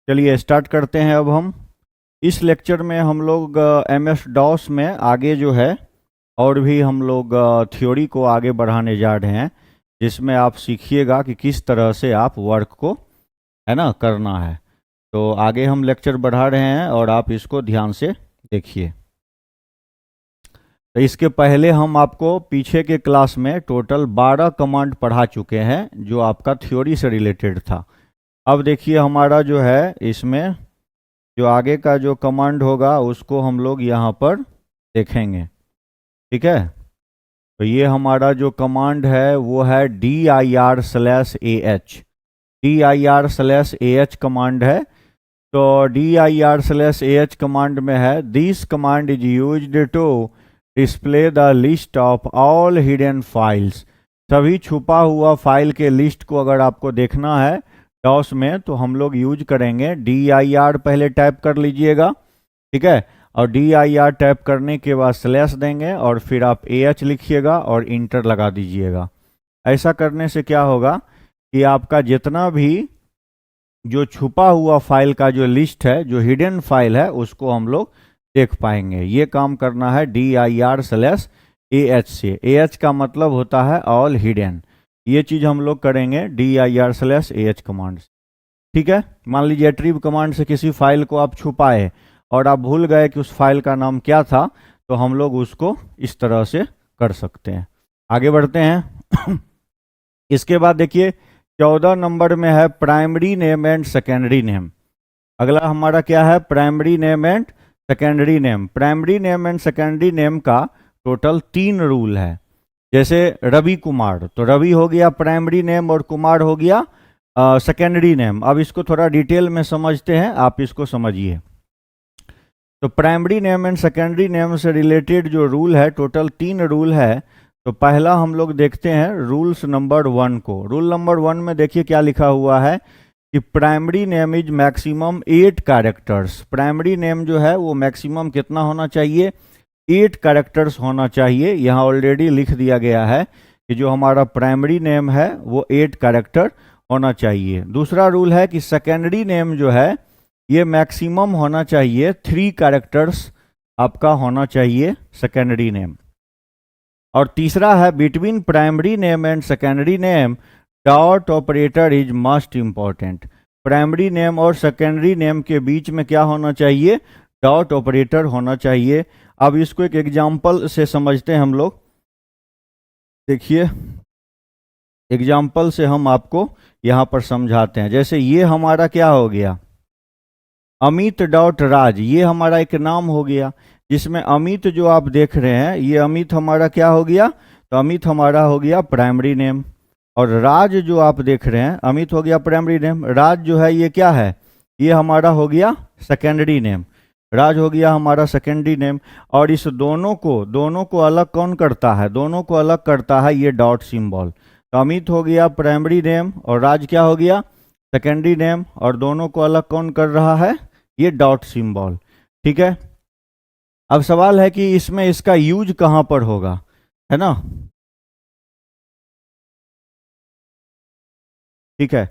चलिए स्टार्ट करते हैं। अब हम इस लेक्चर में हम लोग MS DOS में आगे जो है और भी हम लोग थ्योरी को आगे बढ़ाने जा रहे हैं, जिसमें आप सीखिएगा कि किस तरह से आप वर्क को है ना करना है। तो आगे हम लेक्चर बढ़ा रहे हैं और आप इसको ध्यान से देखिए। तो इसके पहले हम आपको पीछे के क्लास में टोटल 12 कमांड पढ़ा चुके हैं जो आपका थ्योरी से रिलेटेड था। अब देखिए हमारा जो है इसमें जो आगे का जो कमांड होगा उसको हम लोग यहाँ पर देखेंगे, ठीक है। तो ये हमारा जो कमांड है वो है dir/ah। dir/ah कमांड है। तो dir/ah कमांड में है this command is used to display the list of all hidden files. सभी छुपा हुआ फाइल के लिस्ट को अगर आपको देखना है डॉस में तो हम लोग यूज करेंगे dir। पहले टाइप कर लीजिएगा, ठीक है। और dir टाइप करने के बाद स्लैश देंगे और फिर आप ah लिखिएगा और इंटर लगा दीजिएगा। ऐसा करने से क्या होगा कि आपका जितना भी जो छुपा हुआ फाइल का जो लिस्ट है, जो हिडन फाइल है, उसको हम लोग देख पाएंगे। ये काम करना है dir/ah से। ah का मतलब होता है ऑल हिडन। ये चीज़ हम लोग करेंगे dir/ah कमांड से, ठीक है। मान लीजिए रिट्रीव कमांड से किसी फाइल को आप छुपाए और आप भूल गए कि उस फाइल का नाम क्या था, तो हम लोग उसको इस तरह से कर सकते हैं। आगे बढ़ते हैं। इसके बाद देखिए 14 नंबर में है primary name and secondary name. अगला हमारा क्या है? Primary name and secondary name. Primary name and secondary name का टोटल 3 रूल है। जैसे रवि कुमार, तो रवि हो गया प्राइमरी नेम और कुमार हो गया सेकेंडरी नेम। अब इसको थोड़ा डिटेल में समझते हैं, आप इसको समझिए। तो primary name and secondary name से रिलेटेड जो रूल है, टोटल 3 रूल है। तो पहला हम लोग देखते हैं रूल्स नंबर 1 को। रूल नंबर 1 में देखिए क्या लिखा हुआ है कि primary name is maximum 8 characters. Primary name जो है वो मैक्सिमम कितना होना चाहिए? 8 कैरेक्टर्स होना चाहिए। यहाँ ऑलरेडी लिख दिया गया है कि जो हमारा प्राइमरी नेम है वो 8 कैरेक्टर होना चाहिए। दूसरा रूल है कि सेकेंडरी नेम जो है ये मैक्सिमम होना चाहिए 3 कैरेक्टर्स आपका होना चाहिए सेकेंडरी नेम। और तीसरा है between primary name and secondary name dot operator is must important. Primary name और सेकेंडरी नेम के बीच में क्या होना चाहिए? डॉट ऑपरेटर होना चाहिए। अब इसको एक एग्जाम्पल से समझते हैं हम लोग। देखिए एग्जाम्पल से हम आपको यहाँ पर समझाते हैं। जैसे ये हमारा क्या हो गया? अमित डॉट राज, ये हमारा एक नाम हो गया, जिसमें अमित जो आप देख रहे हैं ये अमित हमारा क्या हो गया? तो अमित हमारा हो गया प्राइमरी नेम। और राज जो आप देख रहे हैं, अमित हो गया प्राइमरी नेम, राज जो है ये क्या है? ये हमारा हो गया सेकेंडरी नेम। राज हो गया हमारा सेकेंडरी नेम। और इस दोनों को अलग कौन करता है? दोनों को अलग करता है ये डॉट सिंबल। तो अमित हो गया प्राइमरी नेम और राज क्या हो गया? Secondary name. और दोनों को अलग कौन कर रहा है? ये डॉट सिंबल, ठीक है। अब सवाल है कि इसमें इसका यूज कहां पर होगा, है ना? ठीक है,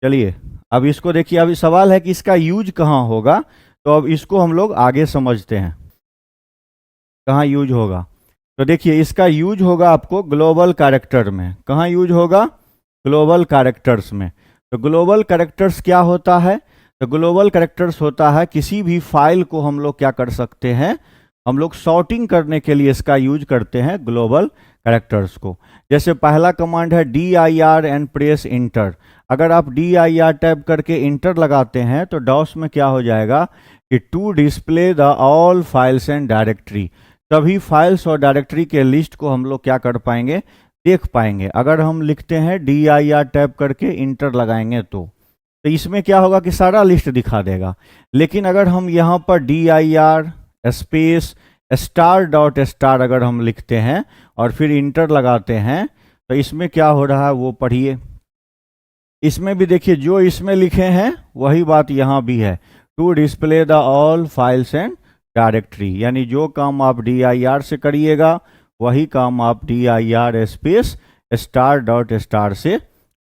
चलिए अब इसको देखिए। अब सवाल है कि इसका यूज कहां होगा, तो अब इसको हम लोग आगे समझते हैं कहां यूज होगा। तो देखिए इसका यूज होगा आपको ग्लोबल कैरेक्टर में। कहां यूज होगा? ग्लोबल कैरेक्टर्स में। तो ग्लोबल कैरेक्टर्स क्या होता है? तो ग्लोबल कैरेक्टर्स होता है किसी भी फाइल को हम लोग क्या कर सकते हैं, हम लोग सॉर्टिंग करने के लिए इसका यूज करते हैं ग्लोबल कैरेक्टर्स को। जैसे पहला कमांड है dir एंड प्रेस इंटर। अगर आप dir टाइप करके इंटर लगाते हैं तो डॉस में क्या हो जाएगा कि to display the all files and directory. सभी फाइल्स और डायरेक्टरी के लिस्ट को हम लोग क्या कर पाएंगे? देख पाएंगे। अगर हम लिखते हैं dir टाइप करके इंटर लगाएंगे तो इसमें क्या होगा कि सारा लिस्ट दिखा देगा। लेकिन अगर हम यहाँ पर dir space star dot star अगर हम लिखते हैं और फिर इंटर लगाते हैं तो इसमें क्या हो रहा है वो पढ़िए। इसमें भी देखिए जो इसमें लिखे हैं वही बात यहाँ भी है, to display the all files and directory. यानी जो काम आप dir से करिएगा वही काम आप dir space star dot star से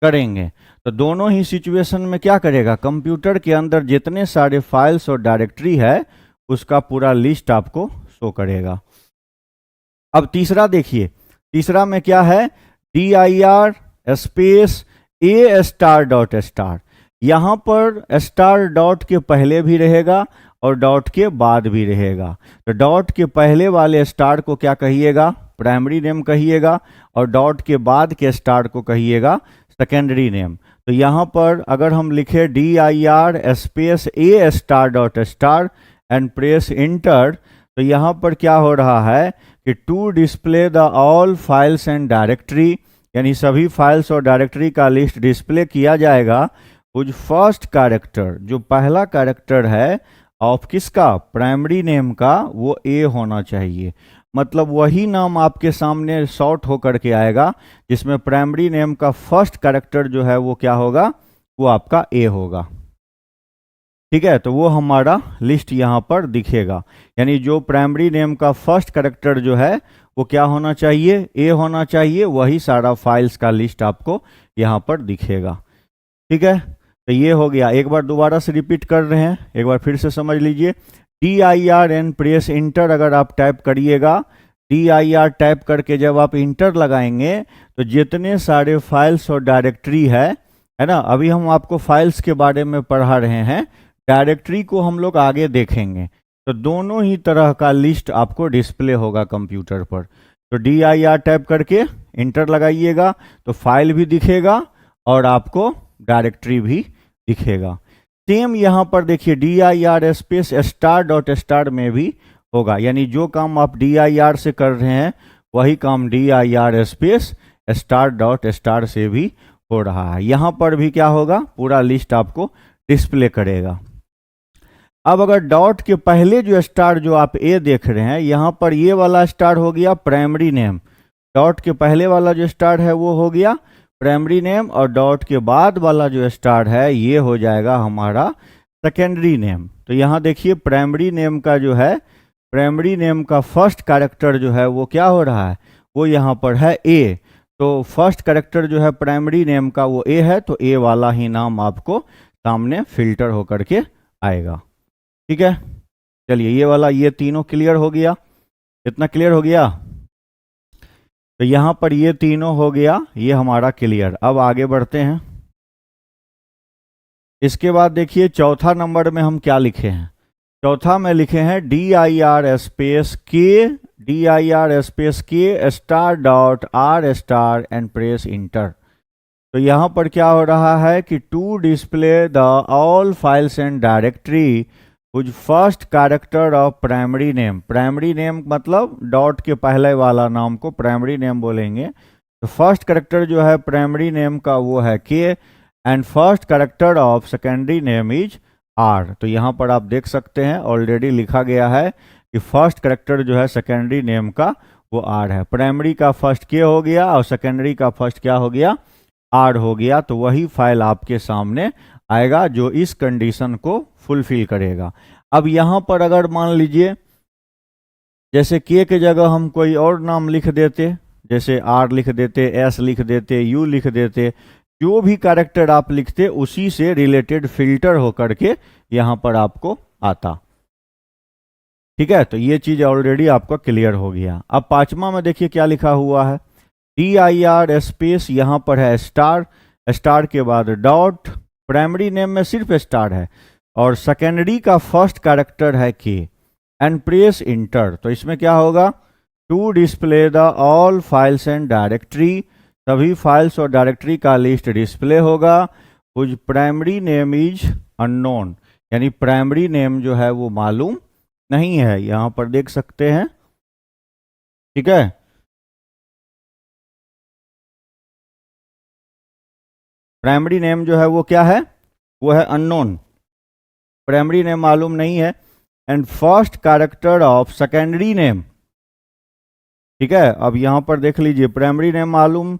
करेंगे तो दोनों ही सिचुएशन में क्या करेगा, कंप्यूटर के अंदर जितने सारे फाइल्स और डायरेक्टरी है उसका पूरा लिस्ट आपको शो करेगा। अब तीसरा देखिए, तीसरा में क्या है, dir space a star dot star. यहाँ पर स्टार डॉट के पहले भी रहेगा और डॉट के बाद भी रहेगा। तो डॉट के पहले वाले स्टार को क्या कहिएगा, प्राइमरी नेम कहिएगा, और डॉट के बाद के स्टार को कहिएगा सेकेंडरी नेम। तो यहाँ पर अगर हम लिखे dir space a star dot star and press enter, तो यहाँ पर क्या हो रहा है कि to display the all files and directory, यानी सभी फाइल्स और डायरेक्टरी का लिस्ट डिस्प्ले किया जाएगा। कुछ फर्स्ट कैरेक्टर, जो पहला कैरेक्टर है ऑफ किसका, प्राइमरी नेम का, वो ए होना चाहिए। मतलब वही नाम आपके सामने शॉर्ट होकर के आएगा जिसमें प्राइमरी नेम का फर्स्ट कैरेक्टर जो है वो क्या होगा, वो आपका ए होगा। ठीक है, तो वो हमारा लिस्ट यहाँ पर दिखेगा, यानी जो प्राइमरी नेम का फर्स्ट कैरेक्टर जो है वो क्या होना चाहिए, ए होना चाहिए। वही सारा फाइल्स का लिस्ट आपको यहाँ पर दिखेगा। ठीक है, तो ये हो गया। एक बार दोबारा से रिपीट कर रहे हैं, एक बार फिर से समझ लीजिए। dir एंड प्रेस इंटर अगर आप टाइप करिएगा, dir टाइप करके जब आप इंटर लगाएंगे तो जितने सारे फाइल्स और डायरेक्टरी है ना, अभी हम आपको फाइल्स के बारे में पढ़ा रहे हैं, डायरेक्टरी को हम लोग आगे देखेंगे। तो दोनों ही तरह का लिस्ट आपको डिस्प्ले होगा कंप्यूटर पर। तो dir टाइप करके इंटर लगाइएगा तो फाइल भी दिखेगा और आपको डायरेक्टरी भी दिखेगा। सेम यहाँ पर देखिए dir space star dot star में भी होगा, यानी जो काम आप dir से कर रहे हैं वही काम dir space star dot star से भी हो रहा है। यहाँ पर भी क्या होगा, पूरा लिस्ट आपको डिस्प्ले करेगा। अब अगर डॉट के पहले जो स्टार जो आप ए देख रहे हैं, यहाँ पर ये वाला स्टार हो गया प्राइमरी नेम, डॉट के पहले वाला जो स्टार है वो हो गया प्राइमरी नेम, और डॉट के बाद वाला जो स्टार है ये हो जाएगा हमारा सेकेंडरी नेम। तो यहाँ देखिए प्राइमरी नेम का जो है, प्राइमरी नेम का फर्स्ट कैरेक्टर जो है वो क्या हो रहा है, वो यहाँ पर है ए। तो फर्स्ट कैरेक्टर जो है प्राइमरी नेम का वो ए है, तो ए वाला ही नाम आपको सामने फिल्टर होकर के आएगा। ठीक है, चलिए ये वाला, ये तीनों क्लियर हो गया, इतना क्लियर हो गया। तो यहाँ पर ये तीनों हो गया, ये हमारा क्लियर। अब आगे बढ़ते हैं। इसके बाद देखिए चौथा नंबर में हम क्या लिखे हैं, चौथा में लिखे हैं dir स्पेस के star dot R star and press enter. तो यहाँ पर क्या हो रहा है कि to display the all files and directory कुछ first character of primary name. Primary name मतलब डॉट के पहले वाला नाम को प्राइमरी नेम बोलेंगे। तो फर्स्ट कैरेक्टर जो है प्राइमरी नेम का वो है के, and first character of secondary name is R. तो यहाँ पर आप देख सकते हैं ऑलरेडी लिखा गया है कि फर्स्ट कैरेक्टर जो है सेकेंडरी नेम का वो आर है। प्राइमरी का फर्स्ट के हो गया और सेकेंडरी का फर्स्ट क्या हो गया, आर हो गया। तो वही फाइल आपके सामने आएगा जो इस कंडीशन को फुलफिल करेगा। अब यहाँ पर अगर मान लीजिए जैसे के के जगह हम कोई और नाम लिख देते, जैसे आर लिख देते, एस लिख देते, यू लिख देते, जो भी कैरेक्टर आप लिखते उसी से रिलेटेड फिल्टर होकर के यहाँ पर आपको आता। ठीक है, तो ये चीज ऑलरेडी आपका क्लियर हो गया। अब पांचवा में देखिए क्या लिखा हुआ है, dir स्पेस यहाँ पर है स्टार, स्टार के बाद डॉट, प्राइमरी नेम में सिर्फ स्टार है और सेकेंडरी का फर्स्ट कैरेक्टर है के, एंड प्रेस इंटर। तो इसमें क्या होगा, to display the all files and directory, सभी फाइल्स और डायरेक्टरी का लिस्ट डिस्प्ले होगा। कुछ प्राइमरी नेम इज अननोन, यानी प्राइमरी नेम जो है वो मालूम नहीं है, यहाँ पर देख सकते हैं। ठीक है, प्राइमरी नेम जो है वो क्या है, वो है अननोन, प्राइमरी नेम मालूम नहीं है। And first character of secondary name, ठीक है। अब यहाँ पर देख लीजिए प्राइमरी नेम मालूम,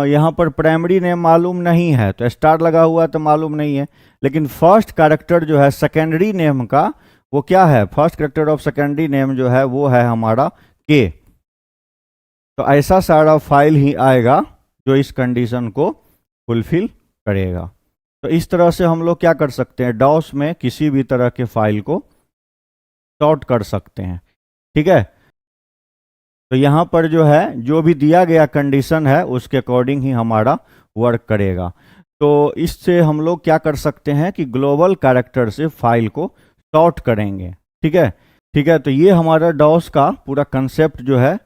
यहाँ पर प्राइमरी नेम मालूम नहीं है तो स्टार लगा हुआ तो मालूम नहीं है, लेकिन फर्स्ट कैरेक्टर जो है सेकेंडरी नेम का वो क्या है, first character of secondary name जो है वो है हमारा के। तो ऐसा सारा फाइल ही आएगा जो इस कंडीशन को फुलफिल करेगा। तो इस तरह से हम लोग क्या कर सकते हैं, डॉस में किसी भी तरह के फाइल को सॉर्ट कर सकते हैं। ठीक है, तो यहाँ पर जो है जो भी दिया गया कंडीशन है उसके अकॉर्डिंग ही हमारा वर्क करेगा। तो इससे हम लोग क्या कर सकते हैं कि ग्लोबल कैरेक्टर से फाइल को सॉर्ट करेंगे। ठीक है, ठीक है, तो ये हमारा डॉस का पूरा कंसेप्ट जो है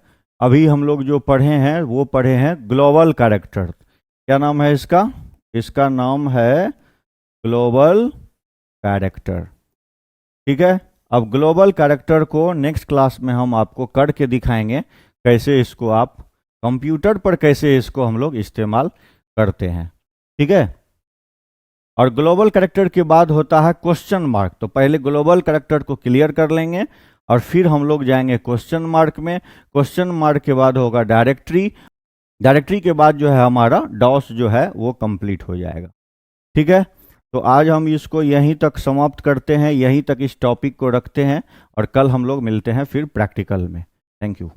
अभी हम लोग जो पढ़े हैं वो पढ़े हैं ग्लोबल कैरेक्टर। क्या नाम है इसका? इसका नाम है ग्लोबल कैरेक्टर। ठीक है, अब ग्लोबल कैरेक्टर को नेक्स्ट क्लास में हम आपको करके दिखाएंगे कैसे इसको आप कंप्यूटर पर कैसे इसको हम लोग इस्तेमाल करते हैं। ठीक है, और ग्लोबल कैरेक्टर के बाद होता है क्वेश्चन मार्क। तो पहले ग्लोबल कैरेक्टर को क्लियर कर लेंगे और फिर हम लोग जाएंगे क्वेश्चन मार्क में। क्वेश्चन मार्क के बाद होगा डायरेक्टरी, डायरेक्टरी के बाद जो है हमारा डॉस जो है वो कंप्लीट हो जाएगा। ठीक है, तो आज हम इसको यहीं तक समाप्त करते हैं, यहीं तक इस टॉपिक को रखते हैं और कल हम लोग मिलते हैं फिर प्रैक्टिकल में। Thank you.